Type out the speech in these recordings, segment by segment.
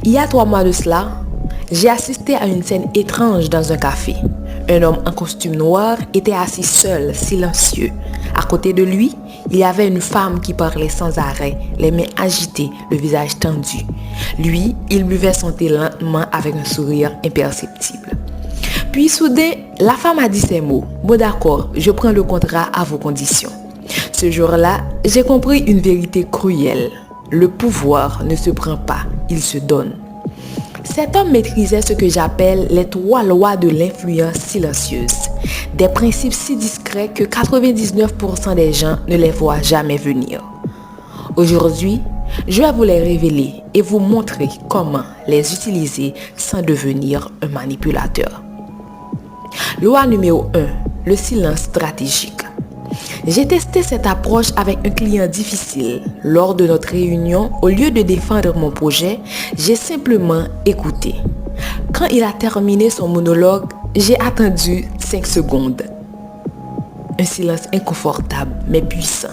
Il y a 3 mois de cela, j'ai assisté à une scène étrange dans un café. Un homme en costume noir était assis seul, silencieux. À côté de lui, il y avait une femme qui parlait sans arrêt, les mains agitées, le visage tendu. Lui, il buvait son thé lentement avec un sourire imperceptible. Puis soudain, la femme a dit ces mots. « Bon d'accord, je prends le contrat à vos conditions. » Ce jour-là, j'ai compris une vérité cruelle. Le pouvoir ne se prend pas, il se donne. Cet homme maîtrisait ce que j'appelle les 3 lois de l'influence silencieuse. Des principes si discrets que 99% des gens ne les voient jamais venir. Aujourd'hui, je vais vous les révéler et vous montrer comment les utiliser sans devenir un manipulateur. Loi numéro 1, le silence stratégique. J'ai testé cette approche avec un client difficile. Lors de notre réunion, au lieu de défendre mon projet, j'ai simplement écouté. Quand il a terminé son monologue, j'ai attendu 5 secondes. Un silence inconfortable mais puissant.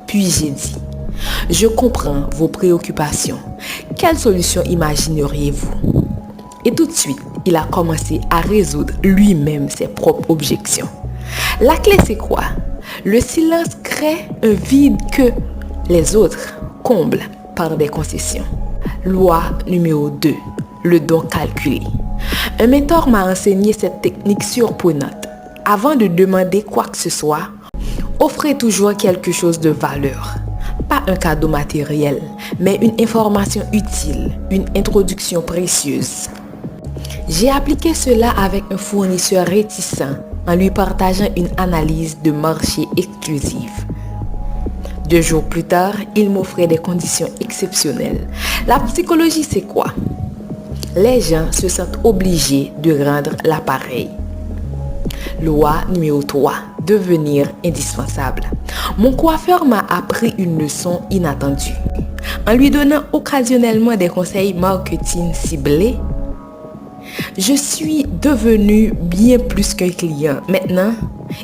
Puis j'ai dit, « Je comprends vos préoccupations. Quelle solution imagineriez-vous » Et tout de suite, il a commencé à résoudre lui-même ses propres objections. La clé, c'est quoi? Le silence crée un vide que les autres comblent par des concessions. Loi numéro 2, le don calculé. Un mentor m'a enseigné cette technique surprenante. Avant de demander quoi que ce soit, offrez toujours quelque chose de valeur. Pas un cadeau matériel, mais une information utile, une introduction précieuse. J'ai appliqué cela avec un fournisseur réticent en lui partageant une analyse de marché exclusive. 2 jours plus tard, il m'offrait des conditions exceptionnelles. La psychologie, c'est quoi? Les gens se sentent obligés de rendre l'appareil. Loi numéro 3, devenir indispensable. Mon coiffeur m'a appris une leçon inattendue. En lui donnant occasionnellement des conseils marketing ciblés, je suis devenu bien plus qu'un client. Maintenant,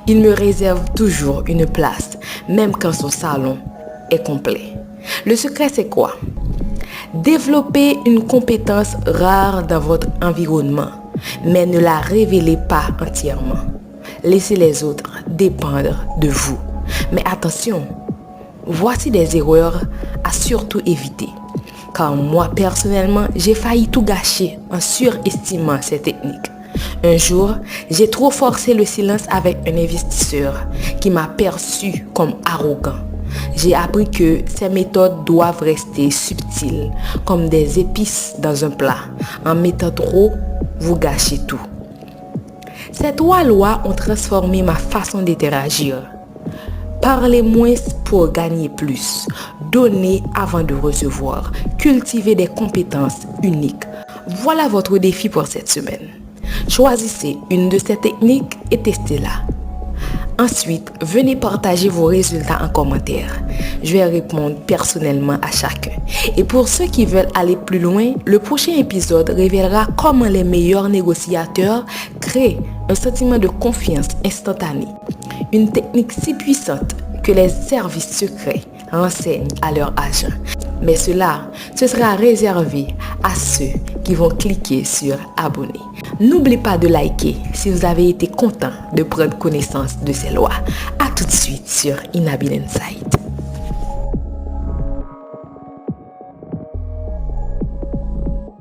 il me réserve toujours une place, même quand son salon est complet. Le secret, c'est quoi? Développez une compétence rare dans votre environnement, mais ne la révélez pas entièrement. Laissez les autres dépendre de vous. Mais attention, voici des erreurs à surtout éviter. Car moi, personnellement, j'ai failli tout gâcher en surestimant ces techniques. Un jour, j'ai trop forcé le silence avec un investisseur qui m'a perçu comme arrogant. J'ai appris que ces méthodes doivent rester subtiles, comme des épices dans un plat. En mettant trop, vous gâchez tout. Ces 3 lois ont transformé ma façon d'interagir. Parlez moins pour gagner plus. Donnez avant de recevoir. Cultivez des compétences uniques. Voilà votre défi pour cette semaine. Choisissez une de ces techniques et testez-la. Ensuite, venez partager vos résultats en commentaire. Je vais répondre personnellement à chacun. Et pour ceux qui veulent aller plus loin, le prochain épisode révélera comment les meilleurs négociateurs créent un sentiment de confiance instantané. Une technique si puissante que les services secrets renseignent à leurs agents. Mais cela, ce sera réservé à ceux qui vont cliquer sur abonner. N'oubliez pas de liker si vous avez été content de prendre connaissance de ces lois. À tout de suite sur Inhabile Inside.